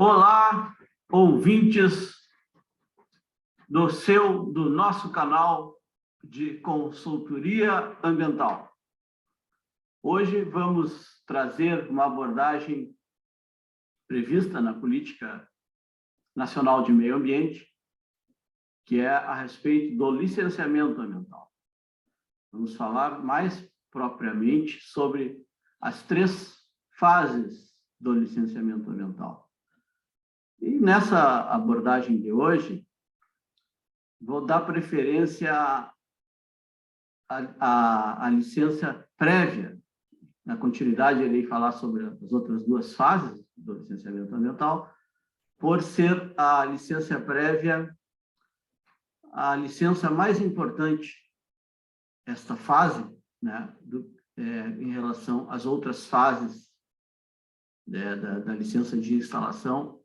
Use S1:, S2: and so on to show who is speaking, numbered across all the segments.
S1: Olá, ouvintes do nosso canal de consultoria ambiental. Hoje vamos trazer uma abordagem prevista na Política Nacional de Meio Ambiente, que é a respeito do licenciamento ambiental. Vamos falar mais propriamente sobre as 3 fases do licenciamento ambiental. E nessa abordagem de hoje, vou dar preferência à licença prévia. Na continuidade, irei falar sobre as outras 2 fases do licenciamento ambiental, por ser a licença prévia a licença mais importante, esta fase, né, em relação às outras fases da licença de instalação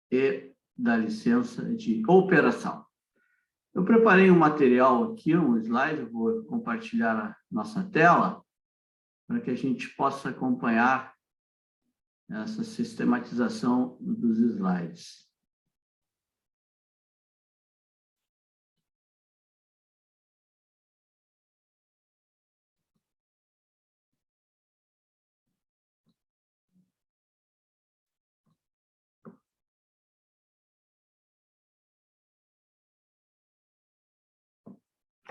S1: e da licença de operação. Eu preparei um material aqui, um slide, eu vou compartilhar a nossa tela para que a gente possa acompanhar essa sistematização dos slides.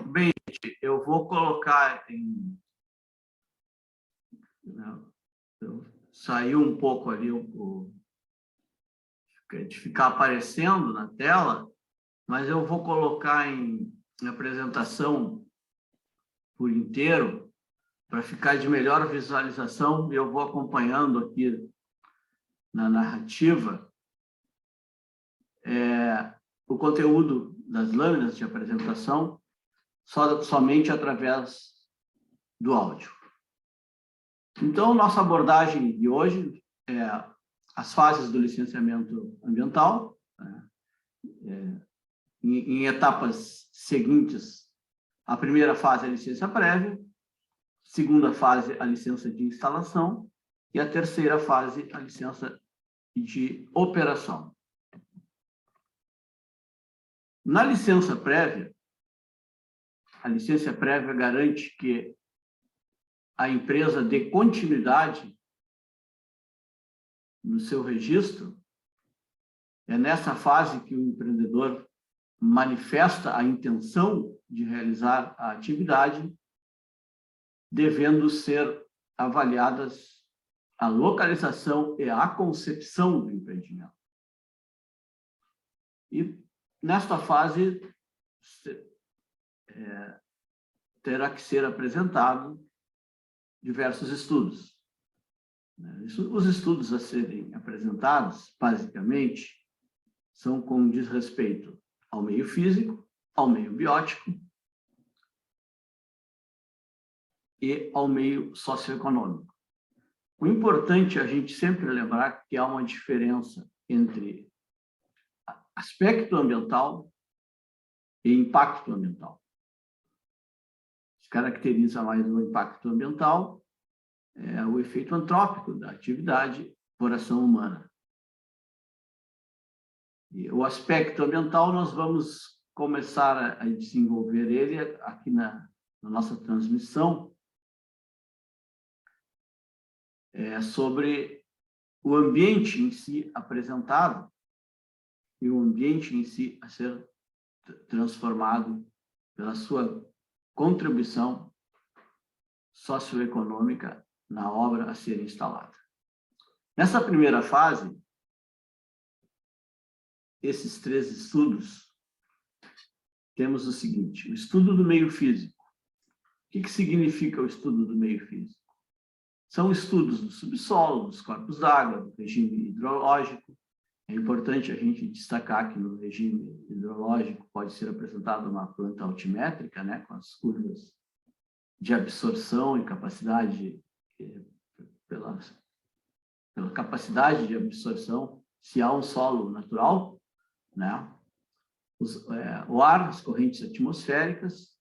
S1: Bem, gente, eu vou colocar em... Saiu um pouco ali de ficar aparecendo na tela, mas eu vou colocar em apresentação por inteiro para ficar de melhor visualização, e eu vou acompanhando aqui na narrativa o conteúdo das lâminas de apresentação somente através do áudio. Então, nossa abordagem de hoje é as fases do licenciamento ambiental, em etapas seguintes. A primeira fase é a licença prévia, segunda fase a licença de instalação e a terceira fase a licença de operação. Na licença prévia, a licença prévia garante que a empresa dê continuidade no seu registro. É nessa fase que o empreendedor manifesta a intenção de realizar a atividade, devendo ser avaliadas a localização e a concepção do empreendimento. E nesta fase terá que ser apresentado diversos estudos. Os estudos a serem apresentados, basicamente, são com diz respeito ao meio físico, ao meio biótico e ao meio socioeconômico. O importante é a gente sempre lembrar que há uma diferença entre aspecto ambiental e impacto ambiental. Se caracteriza mais o impacto ambiental, o efeito antrópico da atividade por ação humana. E o aspecto ambiental, nós vamos começar a desenvolver ele aqui na nossa transmissão, sobre o ambiente em si apresentado e o ambiente em si a ser transformado pela sua contribuição socioeconômica na obra a ser instalada. Nessa primeira fase, esses 3 estudos, temos o seguinte: o estudo do meio físico. O que significa o estudo do meio físico? São estudos do subsolo, dos corpos d'água, do regime hidrológico. É importante a gente destacar que no regime hidrológico pode ser apresentada uma planta altimétrica, né, com as curvas de absorção e capacidade, pela capacidade de absorção, se há um solo natural, né, o ar, as correntes atmosféricas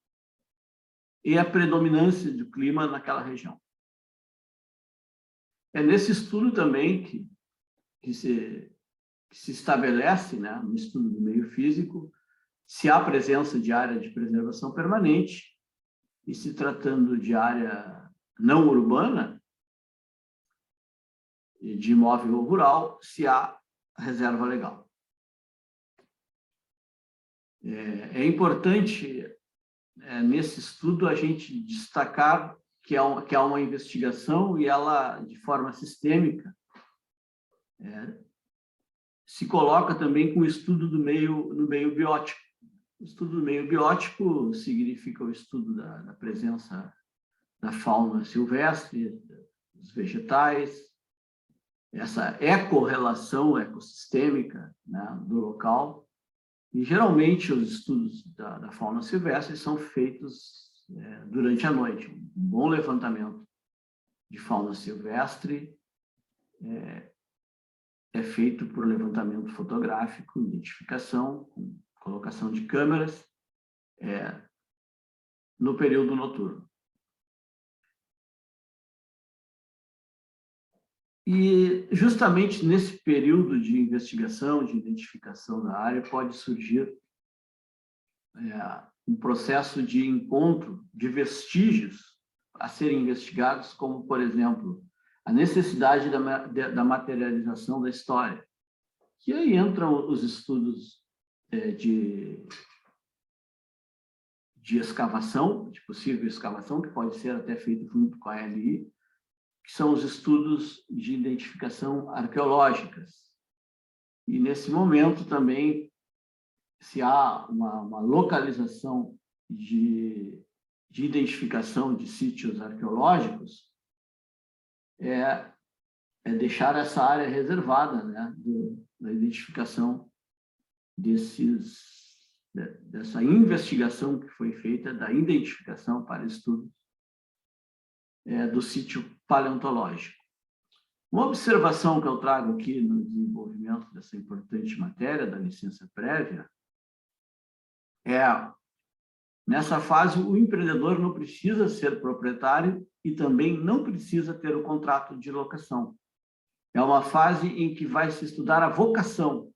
S1: e a predominância do clima naquela região. É nesse estudo também que se que se estabelece, né, no estudo do meio físico, se há presença de área de preservação permanente e se tratando de área não urbana, de imóvel rural, se há reserva legal. É importante, nesse estudo, a gente destacar que há uma investigação e ela, de forma sistêmica, se coloca também com o estudo do no meio biótico. O estudo do meio biótico significa o estudo da presença da fauna silvestre, dos vegetais, essa ecorrelação ecossistêmica, né, do local. E, geralmente, os estudos da fauna silvestre são feitos durante a noite. Um bom levantamento de fauna silvestre é feito por levantamento fotográfico, identificação, com colocação de câmeras no período noturno. E, justamente nesse período de investigação, de identificação da área, pode surgir um processo de encontro de vestígios a serem investigados, como, por exemplo, a necessidade da materialização da história. Que aí entram os estudos de escavação, de possível escavação, que pode ser até feito junto com a ALI, que são os estudos de identificação arqueológicas. E, nesse momento, também, se há uma localização de identificação de sítios arqueológicos, é deixar essa área reservada, né, da identificação dessa investigação que foi feita, da identificação para estudos do sítio paleontológico. Uma observação que eu trago aqui no desenvolvimento dessa importante matéria da licença prévia nessa fase, o empreendedor não precisa ser proprietário e também não precisa ter o contrato de locação. É uma fase em que vai se estudar a vocação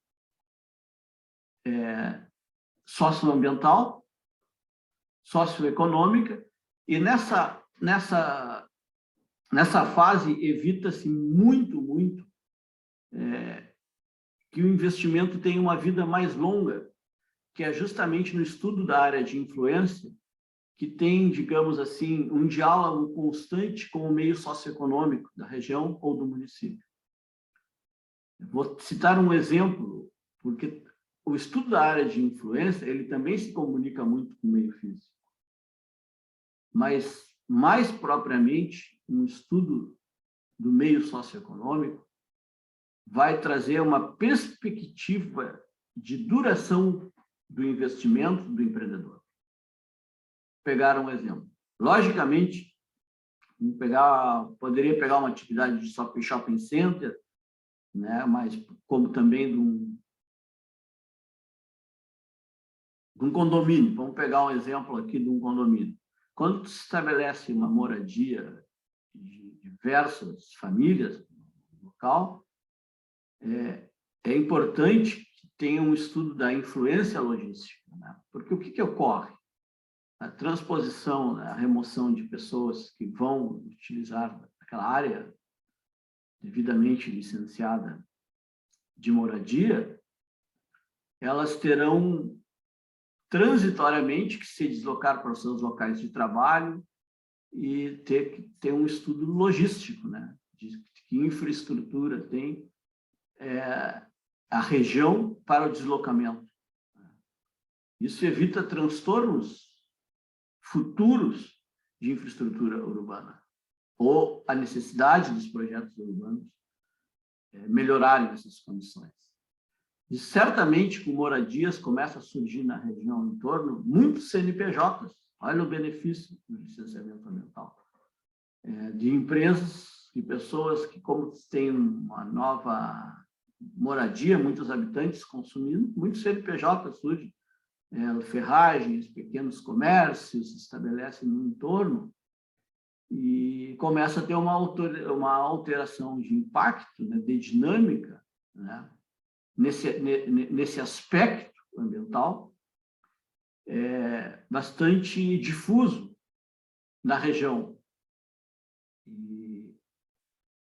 S1: socioambiental, socioeconômica, e nessa fase evita-se muito que o investimento tenha uma vida mais longa, que é justamente no estudo da área de influência, que tem, digamos assim, um diálogo constante com o meio socioeconômico da região ou do município. Vou citar um exemplo, porque o estudo da área de influência, ele também se comunica muito com o meio físico. Mas, mais propriamente, um estudo do meio socioeconômico vai trazer uma perspectiva de duração do investimento do empreendedor. Vou pegar um exemplo. Logicamente, poderia pegar uma atividade de shopping center, né, mas como também de um condomínio. Vamos pegar um exemplo aqui de um condomínio. Quando se estabelece uma moradia de diversas famílias no local, é importante que tenha um estudo da influência logística, né? Porque o que ocorre? A transposição, a remoção de pessoas que vão utilizar aquela área devidamente licenciada de moradia, elas terão transitoriamente que se deslocar para os seus locais de trabalho e ter que ter um estudo logístico, né? De que infraestrutura tem a região para o deslocamento. Isso evita transtornos futuros de infraestrutura urbana ou a necessidade dos projetos urbanos melhorarem essas condições. E certamente, com moradias, começa a surgir na região em torno muitos CNPJs. Olha o benefício do licenciamento ambiental. De empresas e pessoas que, como têm uma nova moradia, muitos habitantes consumindo, muitos CNPJs surgem. Ferragens, pequenos comércios se estabelecem no entorno e começa a ter uma alteração de impacto, né, de dinâmica, né, nesse aspecto ambiental bastante difuso na região.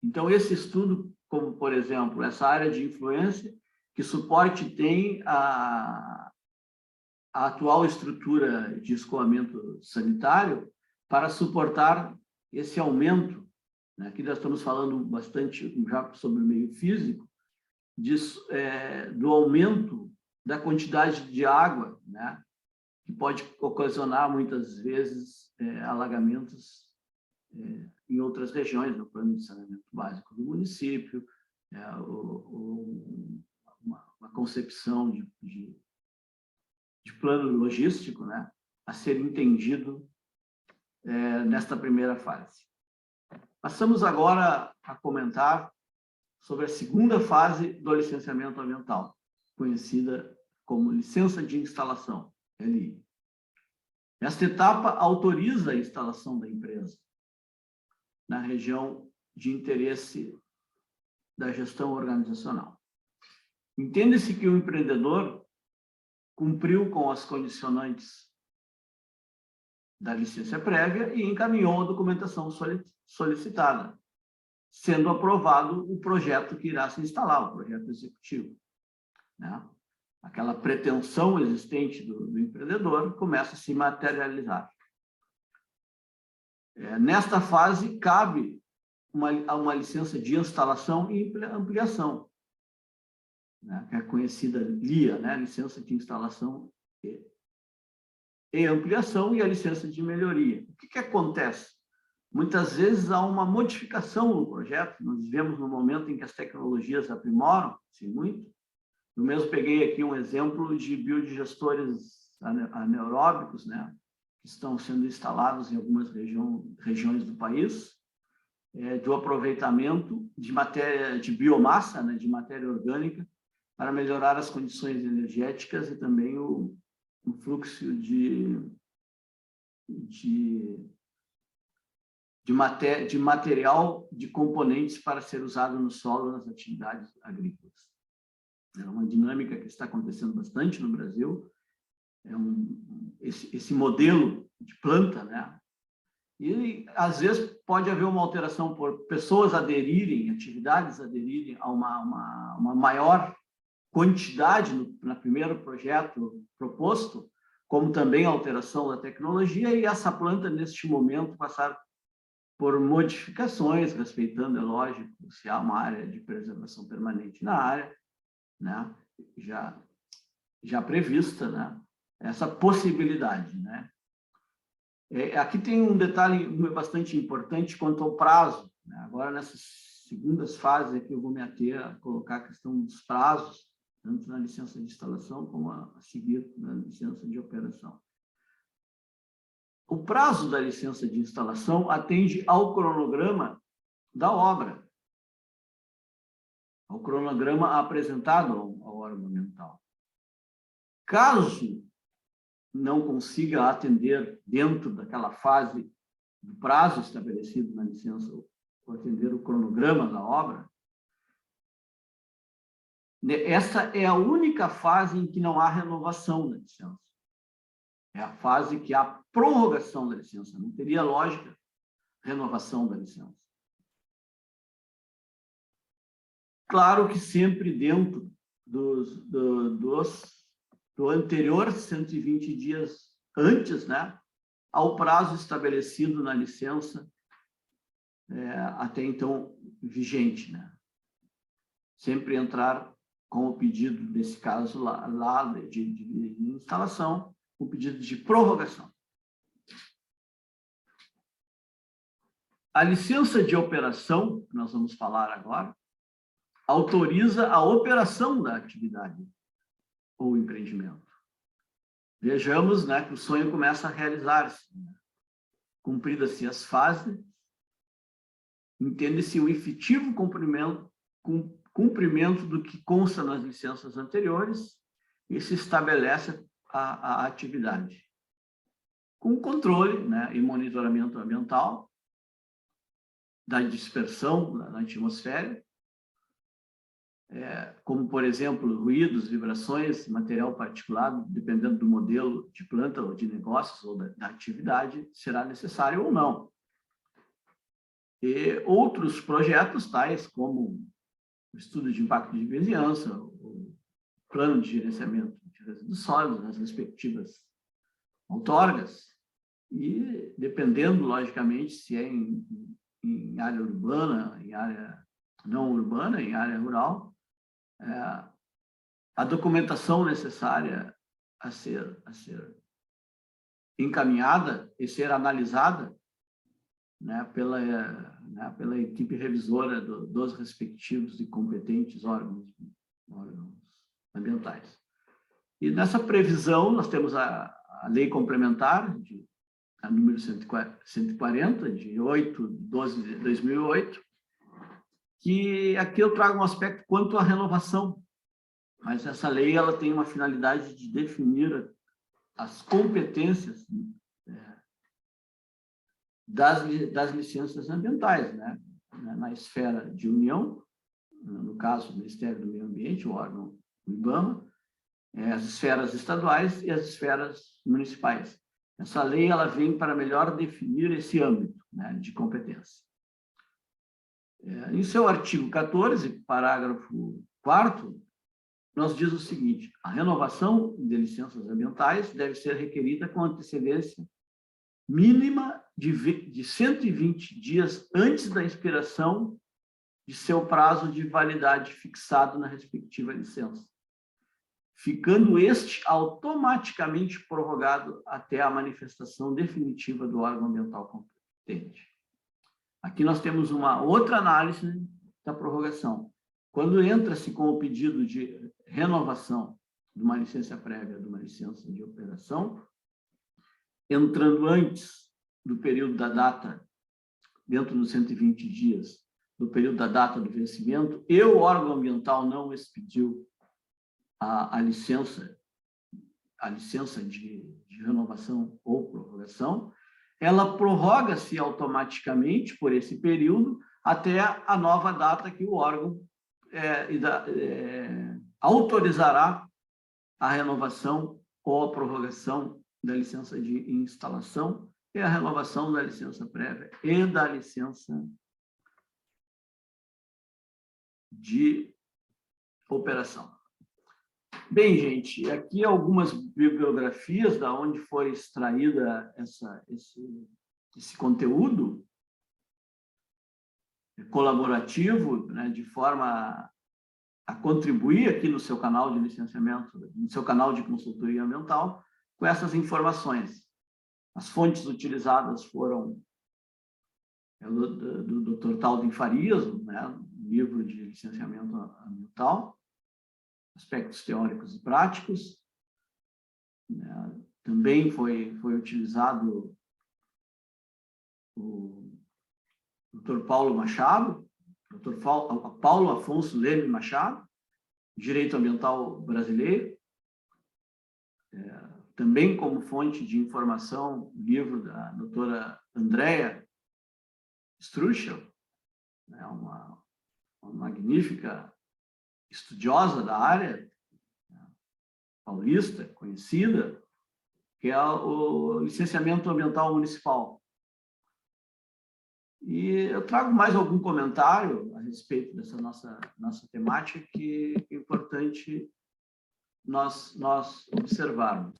S1: Então, esse estudo, como, por exemplo, essa área de influência, que suporte tem a atual estrutura de escoamento sanitário para suportar esse aumento, né? Aqui nós estamos falando bastante já sobre o meio físico, do aumento da quantidade de água, né? Que pode ocasionar, muitas vezes, alagamentos em outras regiões, no plano de saneamento básico do município, uma concepção de plano logístico, né, a ser entendido nesta primeira fase. Passamos agora a comentar sobre a segunda fase do licenciamento ambiental, conhecida como licença de instalação, LI. Esta etapa autoriza a instalação da empresa na região de interesse da gestão organizacional. Entende-se que o empreendedor cumpriu com as condicionantes da licença prévia e encaminhou a documentação solicitada, sendo aprovado o projeto que irá se instalar, o projeto executivo, né? Aquela pretensão existente do empreendedor começa a se materializar. Nesta fase, cabe uma licença de instalação e ampliação, né, que é conhecida LIA, né, licença de instalação e ampliação, e a licença de melhoria. O que acontece? Muitas vezes há uma modificação no projeto. Nós vivemos no momento em que as tecnologias aprimoram, sim, muito. Eu mesmo peguei aqui um exemplo de biodigestores anaeróbicos, né, que estão sendo instalados em algumas regiões do país, do aproveitamento de biomassa, né, de matéria orgânica, para melhorar as condições energéticas e também o fluxo de material, de componentes para ser usado no solo nas atividades agrícolas. É uma dinâmica que está acontecendo bastante no Brasil, esse modelo de planta, né? E, às vezes, pode haver uma alteração por pessoas aderirem, atividades aderirem a uma maior quantidade no primeiro projeto proposto, como também a alteração da tecnologia, e essa planta, neste momento, passar por modificações, respeitando, é lógico, se há uma área de preservação permanente na área, né, já prevista, né, essa possibilidade, né. Aqui tem um detalhe bastante importante quanto ao prazo, né. Agora, nessas segundas fases aqui, eu vou me ater a colocar a questão dos prazos, tanto na licença de instalação como a seguir na licença de operação. O prazo da licença de instalação atende ao cronograma da obra, ao cronograma apresentado ao órgão ambiental. Caso não consiga atender dentro daquela fase do prazo estabelecido na licença, ou atender o cronograma da obra, essa é a única fase em que não há renovação da licença. É a fase que há prorrogação da licença. Não teria lógica renovação da licença. Claro que sempre dentro do anterior 120 dias antes, né, ao prazo estabelecido na licença, até então vigente, né? Sempre entrar com o pedido, nesse caso lá de instalação, o pedido de prorrogação. A licença de operação, que nós vamos falar agora, autoriza a operação da atividade ou empreendimento. Vejamos, né, que o sonho começa a realizar-se. Né? Cumpridas-se as fases, entende-se o efetivo cumprimento do que consta nas licenças anteriores e se estabelece a atividade. Com controle, né, e monitoramento ambiental da dispersão na atmosfera, como, por exemplo, ruídos, vibrações, material particulado, dependendo do modelo de planta ou de negócios ou da atividade, será necessário ou não. E outros projetos, tais como o estudo de impacto de vizinhança, o plano de gerenciamento de resíduos sólidos, as respectivas outorgas, e dependendo, logicamente, se é em área urbana, em área não urbana, em área rural, a documentação necessária a ser encaminhada e ser analisada, né, pela equipe revisora dos respectivos e competentes órgãos ambientais. E nessa previsão, nós temos a lei complementar, a número 140, de 8/12/2008, que aqui eu trago um aspecto quanto à renovação, mas essa lei ela tem uma finalidade de definir as competências das licenças ambientais, né? Na esfera de União, no caso, o Ministério do Meio Ambiente, o órgão do IBAMA, as esferas estaduais e as esferas municipais. Essa lei ela vem para melhor definir esse âmbito, né, de competência. Em seu artigo 14, parágrafo 4º, nós diz o seguinte: a renovação de licenças ambientais deve ser requerida com antecedência mínima de 120 dias antes da expiração de seu prazo de validade fixado na respectiva licença, ficando este automaticamente prorrogado até a manifestação definitiva do órgão ambiental competente. Aqui nós temos uma outra análise da prorrogação. Quando entra-se com o pedido de renovação de uma licença prévia, de uma licença de operação, entrando antes do período da data, dentro dos 120 dias, do período da data do vencimento, e o órgão ambiental não expediu a licença de renovação ou prorrogação, ela prorroga-se automaticamente por esse período até a nova data que o órgão autorizará a renovação ou a prorrogação da licença de instalação e a renovação da licença prévia e da licença de operação. Bem, gente, aqui algumas bibliografias da onde foi extraída esse conteúdo colaborativo, né, de forma a contribuir aqui no seu canal de licenciamento, no seu canal de consultoria ambiental, com essas informações. As fontes utilizadas foram do Dr. Talden Farias, né, livro de licenciamento ambiental, aspectos teóricos e práticos. Também foi utilizado o Dr. Paulo Machado, Dr. Paulo Afonso Leme Machado, Direito Ambiental Brasileiro. Também como fonte de informação, o livro da doutora Andréa Struchel, né, uma magnífica estudiosa da área, paulista, conhecida, que é o licenciamento ambiental municipal. E eu trago mais algum comentário a respeito dessa nossa temática que é importante nós observarmos.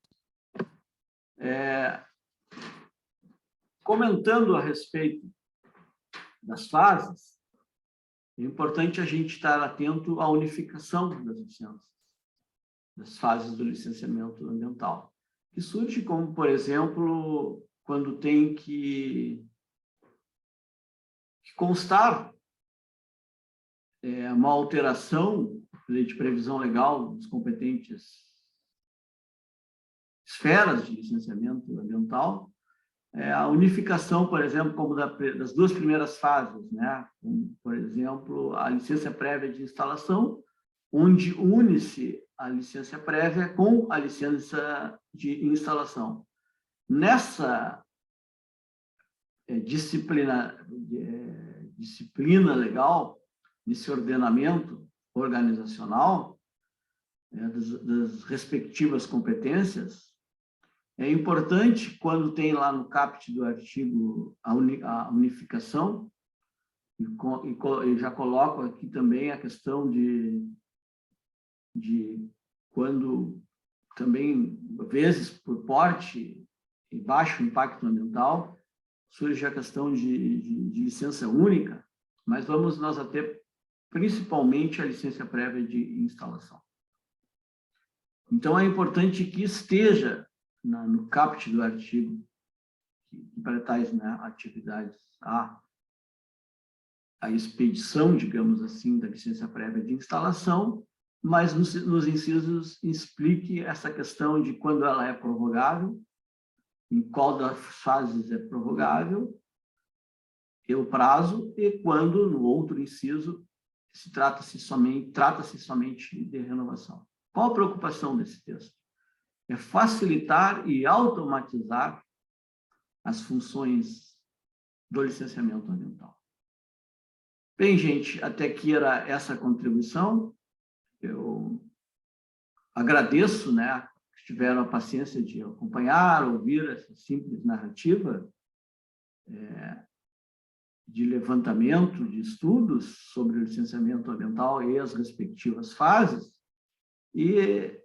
S1: Comentando a respeito das fases, é importante a gente estar atento à unificação das licenças, das fases do licenciamento ambiental, que surge como, por exemplo, quando tem que constar uma alteração de previsão legal dos competentes esferas de licenciamento ambiental, a unificação, por exemplo, como das duas primeiras fases, né? Como, por exemplo, a licença prévia de instalação, onde une-se a licença prévia com a licença de instalação. Nessa disciplina legal, nesse ordenamento organizacional, das respectivas competências, é importante, quando tem lá no caput do artigo a unificação, e já coloco aqui também a questão de quando também, vezes, por porte e baixo impacto ambiental, surge a questão de licença única, mas vamos nós a ter principalmente a licença prévia de instalação. Então, é importante que esteja no caput do artigo, que para tais, né, atividades, a expedição, digamos assim, da licença prévia de instalação, mas nos incisos explique essa questão de quando ela é prorrogável, em qual das fases é prorrogável, e o prazo, e quando, no outro inciso, trata-se somente de renovação. Qual a preocupação desse texto? É facilitar e automatizar as funções do licenciamento ambiental. Bem, gente, até aqui era essa contribuição. Eu agradeço, né, que tiveram a paciência de acompanhar, ouvir essa simples narrativa de levantamento de estudos sobre o licenciamento ambiental e as respectivas fases. E,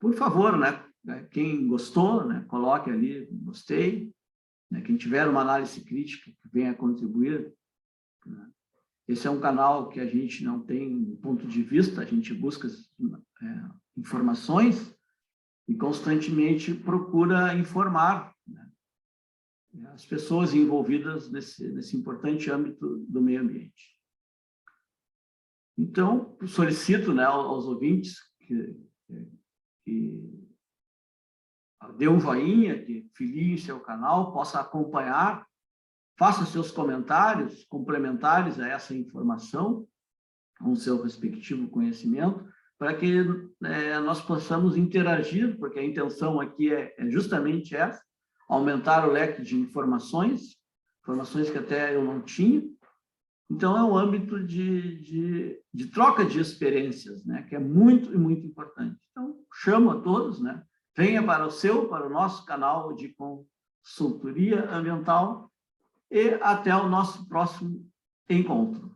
S1: por favor, né, quem gostou, né, coloque ali, gostei. Né, quem tiver uma análise crítica, que venha contribuir. Né. Esse é um canal que a gente não tem ponto de vista, a gente busca informações e constantemente procura informar, né, as pessoas envolvidas nesse importante âmbito do meio ambiente. Então, solicito, né, aos ouvintes que dê um joinha, que filie-se ao canal, possa acompanhar, faça seus comentários complementares a essa informação, com o seu respectivo conhecimento, para que nós possamos interagir, porque a intenção aqui é justamente essa, aumentar o leque de informações que até eu não tinha. Então, é um âmbito de troca de experiências, né, que é muito e muito importante. Então, chamo a todos, né, venha para o nosso canal de consultoria ambiental, e até o nosso próximo encontro.